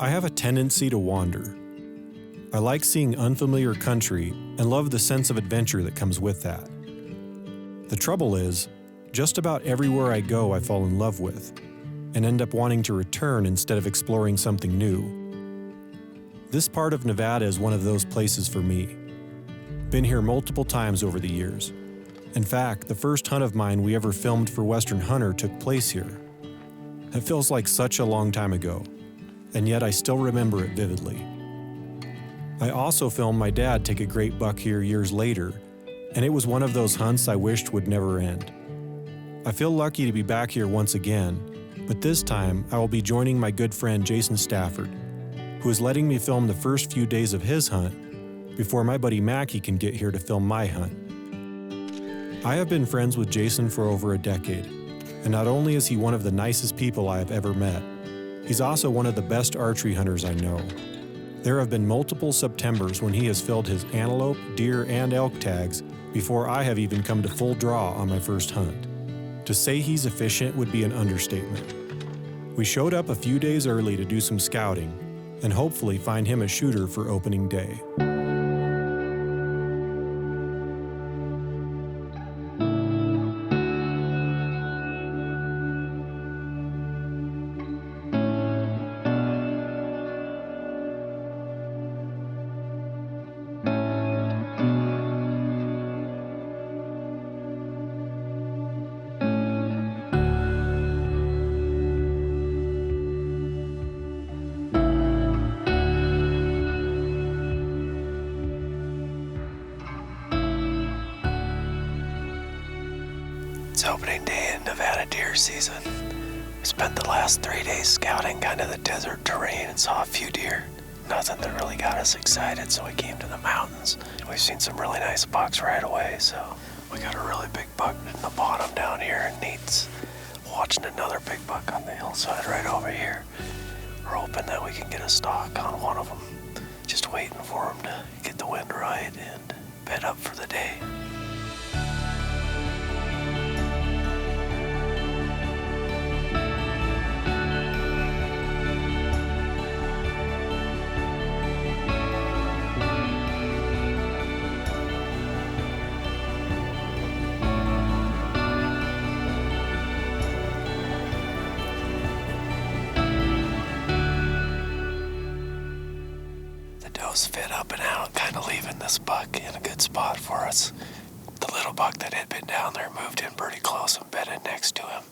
I have a tendency to wander. I like seeing unfamiliar country and love the sense of adventure that comes with that. The trouble is, just about everywhere I go I fall in love with, and end up wanting to return instead of exploring something new. This part of Nevada is one of those places for me. Been here multiple times over the years. In fact, the first hunt of mine we ever filmed for Western Hunter took place here. It feels like such a long time ago, and yet I still remember it vividly. I also filmed my dad take a great buck here years later, and it was one of those hunts I wished would never end. I feel lucky to be back here once again, but this time I will be joining my good friend Jason Stafford, who is letting me film the first few days of his hunt before my buddy Mackie can get here to film my hunt. I have been friends with Jason for over a decade, and not only is he one of the nicest people I have ever met, he's also one of the best archery hunters I know. There have been multiple Septembers when he has filled his antelope, deer, and elk tags before I have even come to full draw on my first hunt. To say he's efficient would be an understatement. We showed up a few days early to do some scouting and hopefully find him a shooter for opening day. It's opening day in Nevada deer season. We spent the last 3 days scouting kind of the desert terrain and saw a few deer. Nothing that really got us excited, so we came to the mountains. We've seen some really nice bucks right away, so we got a really big buck in the bottom down here, and Nate's watching another big buck on the hillside right over here. We're hoping that we can get a stalk on one of them. Just waiting for him to get the wind right and bed up for the day. Fit up and out, kind of leaving this buck in a good spot for us. The little buck that had been down there moved in pretty close and bedded next to him,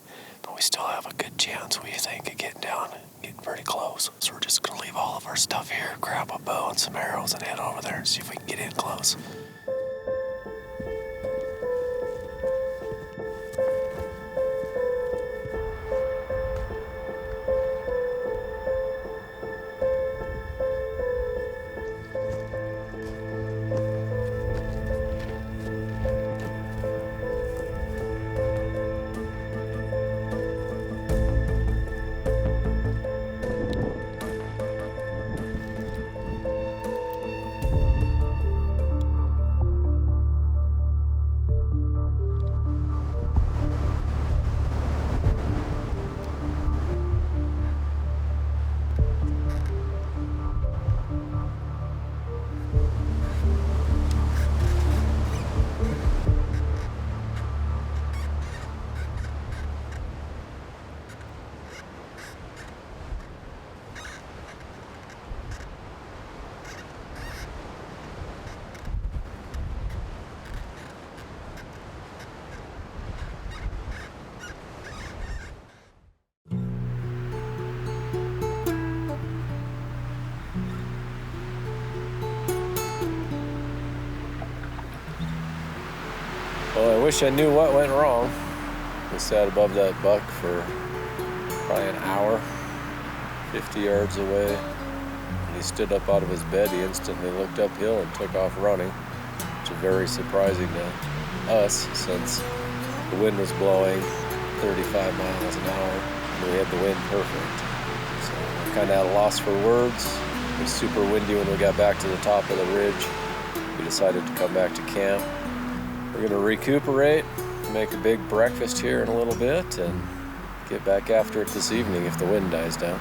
but we still have a good chance, we think, of getting down and getting pretty close. So we're just going to leave all of our stuff here, grab a bow and some arrows, and head over there and see if we can get in close. Well, I wish I knew what went wrong. We sat above that buck for probably an hour, 50 yards away. When he stood up out of his bed, he instantly looked uphill and took off running, which is very surprising to us since the wind was blowing 35 miles an hour and we had the wind perfect. So we're kind of at a loss for words. It was super windy when we got back to the top of the ridge. We decided to come back to camp. We're going to recuperate, make a big breakfast here in a little bit, and get back after it this evening if the wind dies down.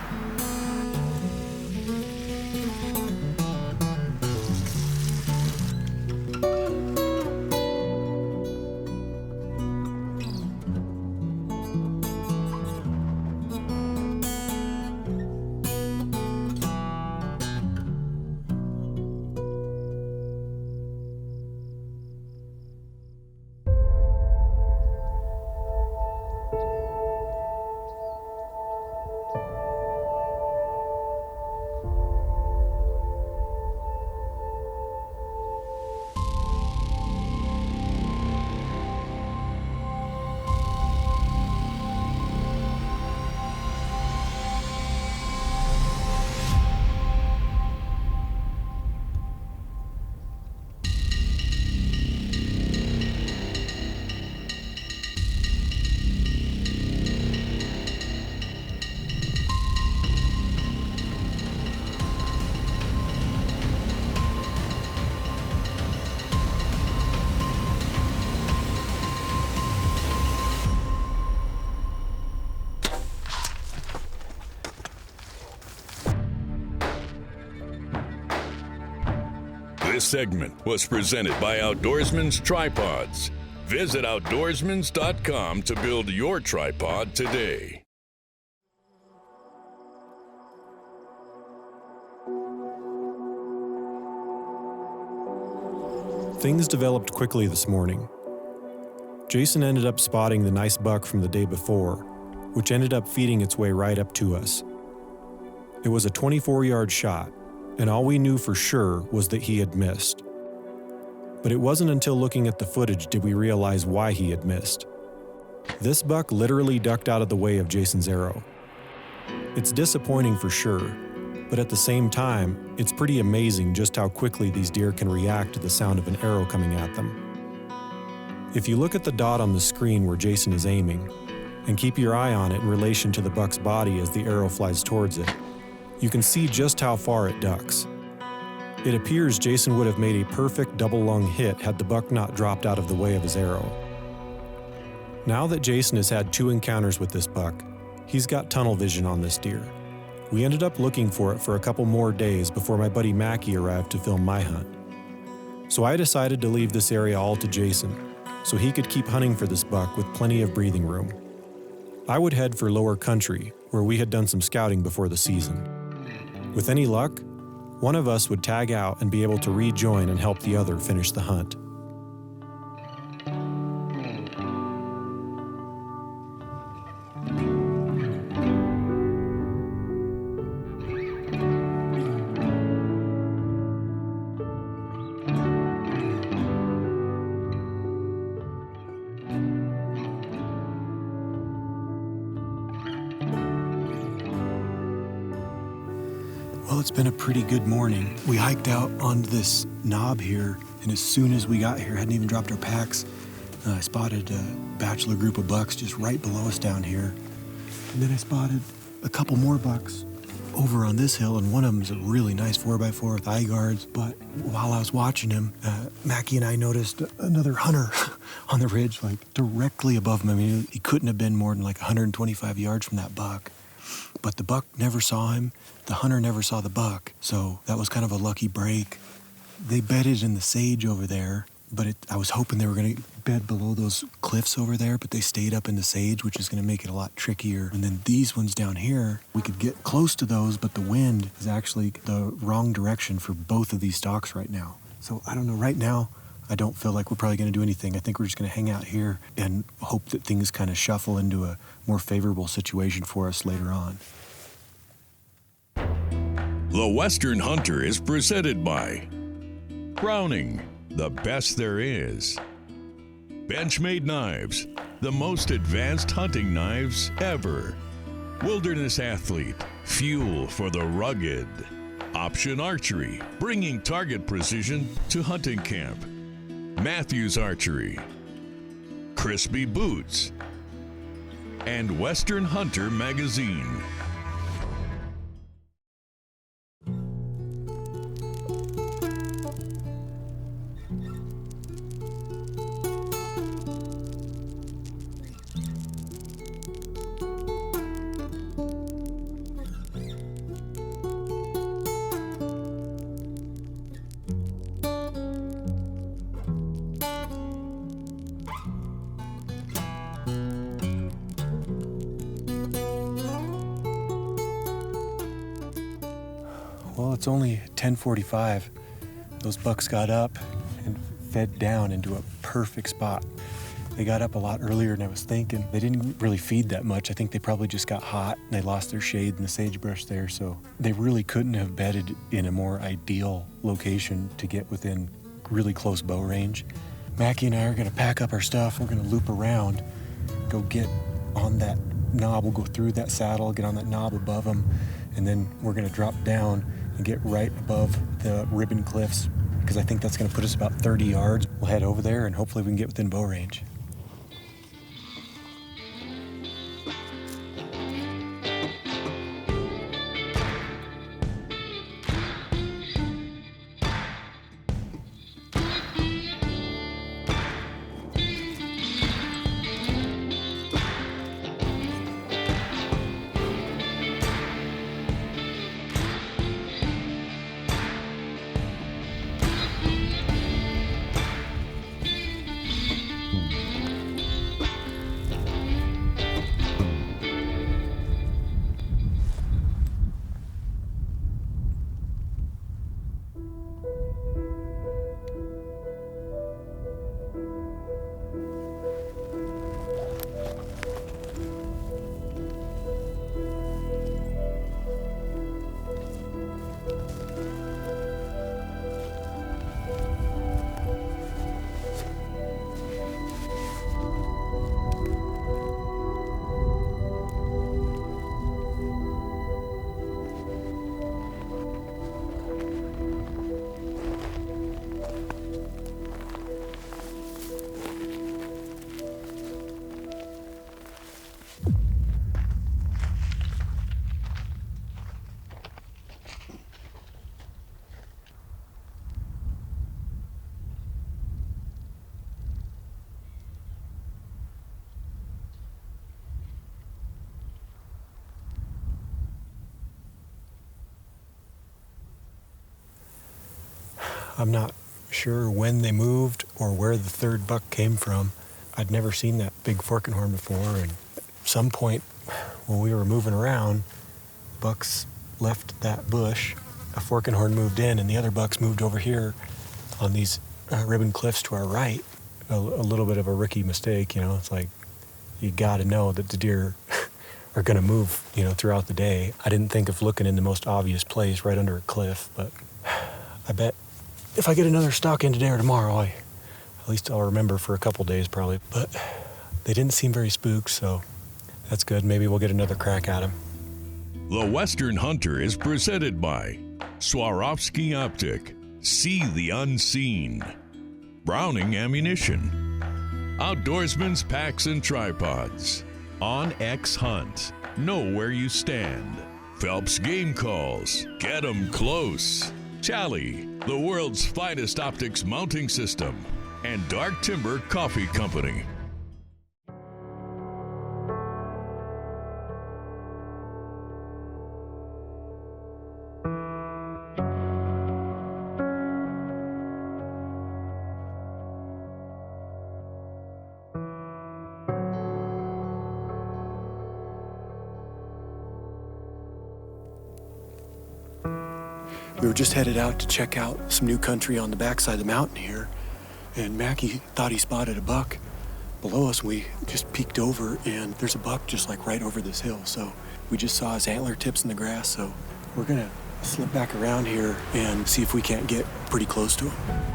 This segment was presented by Outdoorsman's Tripods. Visit outdoorsmans.com to build your tripod today. Things developed quickly this morning. Jason ended up spotting the nice buck from the day before, which ended up feeding its way right up to us. It was a 24-yard shot, and all we knew for sure was that he had missed. But it wasn't until looking at the footage did we realize why he had missed. This buck literally ducked out of the way of Jason's arrow. It's disappointing for sure, but at the same time, it's pretty amazing just how quickly these deer can react to the sound of an arrow coming at them. If you look at the dot on the screen where Jason is aiming, and keep your eye on it in relation to the buck's body as the arrow flies towards it, you can see just how far it ducks. It appears Jason would have made a perfect double-lung hit had the buck not dropped out of the way of his arrow. Now that Jason has had 2 encounters with this buck, he's got tunnel vision on this deer. We ended up looking for it for a couple more days before my buddy Mackie arrived to film my hunt. So I decided to leave this area all to Jason, so he could keep hunting for this buck with plenty of breathing room. I would head for lower country, where we had done some scouting before the season. With any luck, one of us would tag out and be able to rejoin and help the other finish the hunt. Well, it's been a pretty good morning. We hiked out on this knob here, and as soon as we got here, hadn't even dropped our packs, I spotted a bachelor group of bucks just right below us down here. And then I spotted a couple more bucks over on this hill, and one of them's a really nice 4x4 with eye guards. But while I was watching him, Mackie and I noticed another hunter on the ridge, like directly above him. I mean, he couldn't have been more than like 125 yards from that buck. But the buck never saw him. The hunter never saw the buck, so that was kind of a lucky break. They bedded in the sage over there, but I was hoping they were going to bed below those cliffs over there, but they stayed up in the sage, which is going to make it a lot trickier. And then these ones down here, we could get close to those, but the wind is actually the wrong direction for both of these stalks right now. So I don't know, right now, I don't feel like we're probably going to do anything. I think we're just going to hang out here and hope that things kind of shuffle into a more favorable situation for us later on. The Western Hunter is presented by Browning, the best there is. Benchmade knives, the most advanced hunting knives ever. Wilderness Athlete, fuel for the rugged. Option Archery, bringing target precision to hunting camp. Matthews Archery, Crispy Boots, and Western Hunter Magazine. Well, it's only 10:45. Those bucks got up and fed down into a perfect spot. They got up a lot earlier than I was thinking. They didn't really feed that much. I think they probably just got hot and they lost their shade in the sagebrush there, so they really couldn't have bedded in a more ideal location to get within really close bow range. Mackie and I are gonna pack up our stuff. We're gonna loop around, go get on that knob. We'll go through that saddle, get on that knob above them, and then we're gonna drop down and get right above the ribbon cliffs, because I think that's gonna put us about 30 yards. We'll head over there and hopefully we can get within bow range. I'm not sure when they moved or where the third buck came from. I'd never seen that big fork and horn before, and at some point when we were moving around, bucks left that bush, a fork and horn moved in, and the other bucks moved over here on these ribbon cliffs to our right. A little bit of a rookie mistake, you know. It's like you got to know that the deer are going to move, you know, throughout the day. I didn't think of looking in the most obvious place right under a cliff, but I bet if I get another stalk in today or tomorrow, at least I'll remember for a couple days probably. But they didn't seem very spooked, so that's good. Maybe we'll get another crack at them. The Western Hunter is presented by Swarovski Optic. See the unseen. Browning Ammunition. Outdoorsman's Packs and Tripods. On X Hunt. Know where you stand. Phelps Game Calls. Get 'em close. Chally, the world's finest optics mounting system. And Dark Timber Coffee Company. We were just headed out to check out some new country on the backside of the mountain here, and Mackie thought he spotted a buck below us. We just peeked over, and there's a buck just like right over this hill. So we just saw his antler tips in the grass, so we're gonna slip back around here and see if we can't get pretty close to him.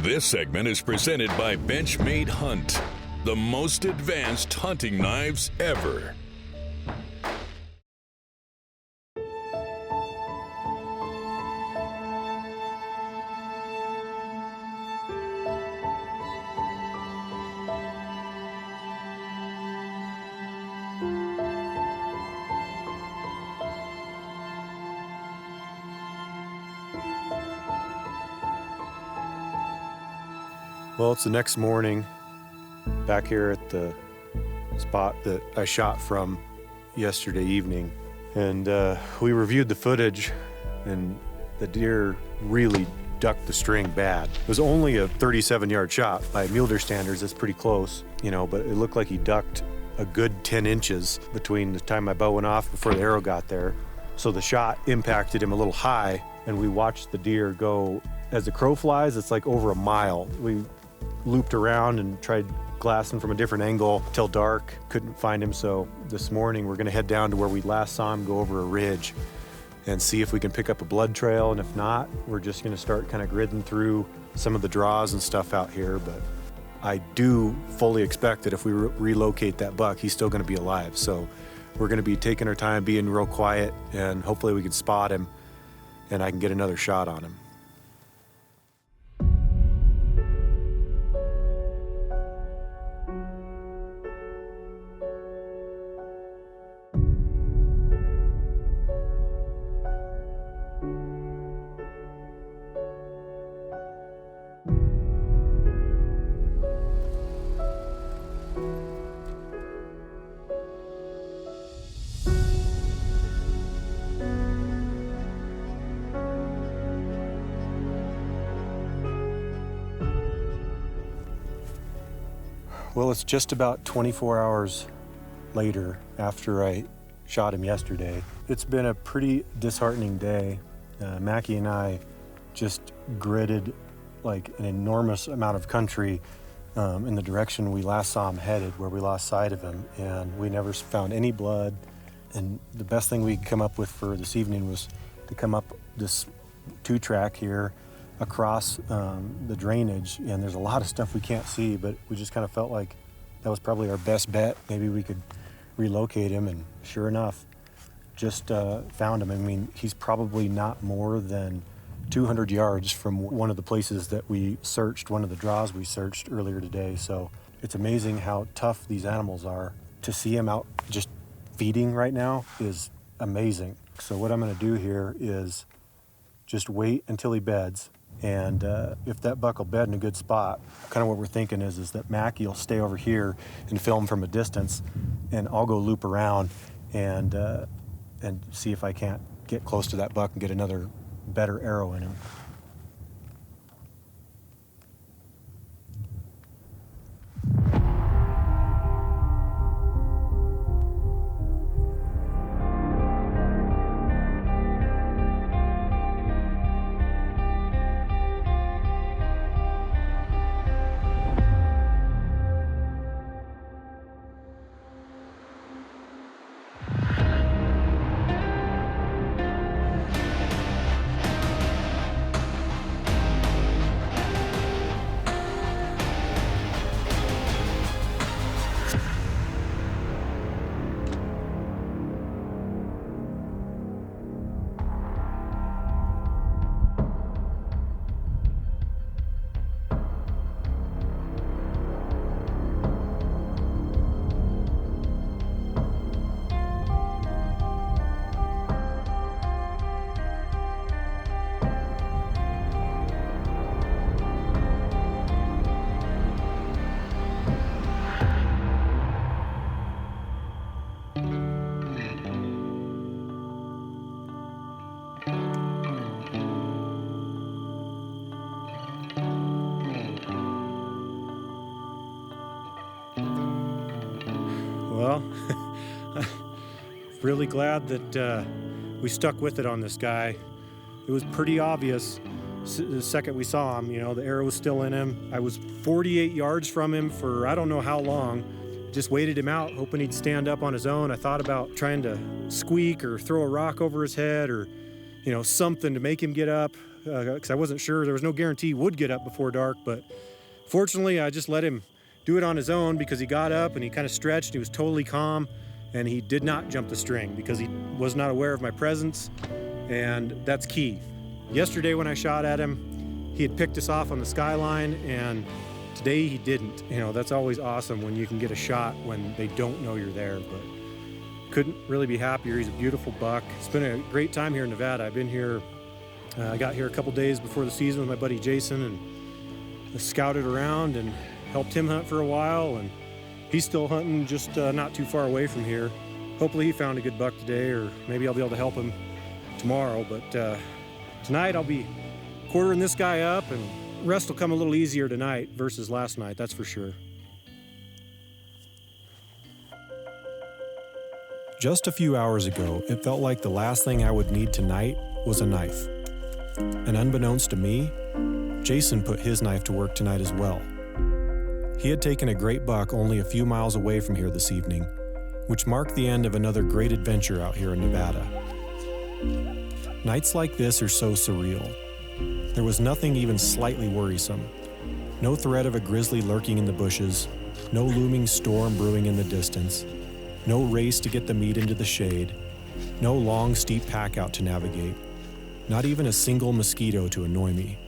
This segment is presented by Benchmade Hunt, the most advanced hunting knives ever. Well, it's the next morning, back here at the spot that I shot from yesterday evening. And we reviewed the footage, and the deer really ducked the string bad. It was only a 37-yard shot. By mule deer standards, that's pretty close, you know, but it looked like he ducked a good 10 inches between the time my bow went off before the arrow got there. So the shot impacted him a little high, and we watched the deer go, as the crow flies, it's like over a mile. We looped around and tried glassing from a different angle till dark. Couldn't find him, so this morning we're gonna head down to where we last saw him go over a ridge and see if we can pick up a blood trail, and if not, we're just gonna start kind of gridding through some of the draws and stuff out here. But I do fully expect that if we relocate that buck, he's still gonna be alive. So we're gonna be taking our time, being real quiet, and hopefully we can spot him and I can get another shot on him. Well, it's just about 24 hours later after I shot him yesterday. It's been a pretty disheartening day. Mackie and I just gridded like an enormous amount of country in the direction we last saw him headed, where we lost sight of him, and we never found any blood. And the best thing we could come up with for this evening was to come up this 2-track here across the drainage, and there's a lot of stuff we can't see, but we just kind of felt like that was probably our best bet. Maybe we could relocate him, and sure enough, just found him. I mean, he's probably not more than 200 yards from one of the places that we searched, one of the draws we searched earlier today. So it's amazing how tough these animals are. To see him out just feeding right now is amazing. So what I'm going to do here is just wait until he beds, and if that buck will bed in a good spot, kind of what we're thinking is that Mackie will stay over here and film from a distance, and I'll go loop around and see if I can't get close to that buck and get another better arrow in him. Well, really glad that we stuck with it on this guy. It was pretty obvious the second we saw him, the arrow was still in him. I was 48 yards from him for I don't know how long. Just waited him out, hoping he'd stand up on his own. I thought about trying to squeak or throw a rock over his head or, something to make him get up, because I wasn't sure. There was no guarantee he would get up before dark, but fortunately I just let him do it on his own, because he got up and he kind of stretched. He was totally calm, and he did not jump the string because he was not aware of my presence, and that's key. Yesterday when I shot at him, he had picked us off on the skyline, and today he didn't. That's always awesome when you can get a shot when they don't know you're there, but couldn't really be happier. He's a beautiful buck. It's been a great time here in Nevada. I've been here, I got here a couple days before the season with my buddy Jason, and scouted around and helped him hunt for a while, and he's still hunting just not too far away from here. Hopefully he found a good buck today, or maybe I'll be able to help him tomorrow, but tonight I'll be quartering this guy up, and rest will come a little easier tonight versus last night, that's for sure. Just a few hours ago, it felt like the last thing I would need tonight was a knife. And unbeknownst to me, Jason put his knife to work tonight as well. He had taken a great buck only a few miles away from here this evening, which marked the end of another great adventure out here in Nevada. Nights like this are so surreal. There was nothing even slightly worrisome. No threat of a grizzly lurking in the bushes, no looming storm brewing in the distance, no race to get the meat into the shade, no long steep pack out to navigate, not even a single mosquito to annoy me.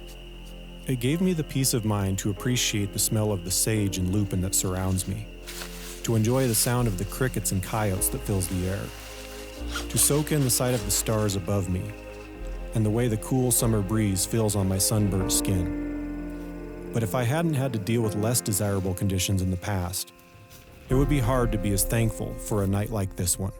It gave me the peace of mind to appreciate the smell of the sage and lupin that surrounds me, to enjoy the sound of the crickets and coyotes that fills the air, to soak in the sight of the stars above me, and the way the cool summer breeze feels on my sunburnt skin. But if I hadn't had to deal with less desirable conditions in the past, it would be hard to be as thankful for a night like this one.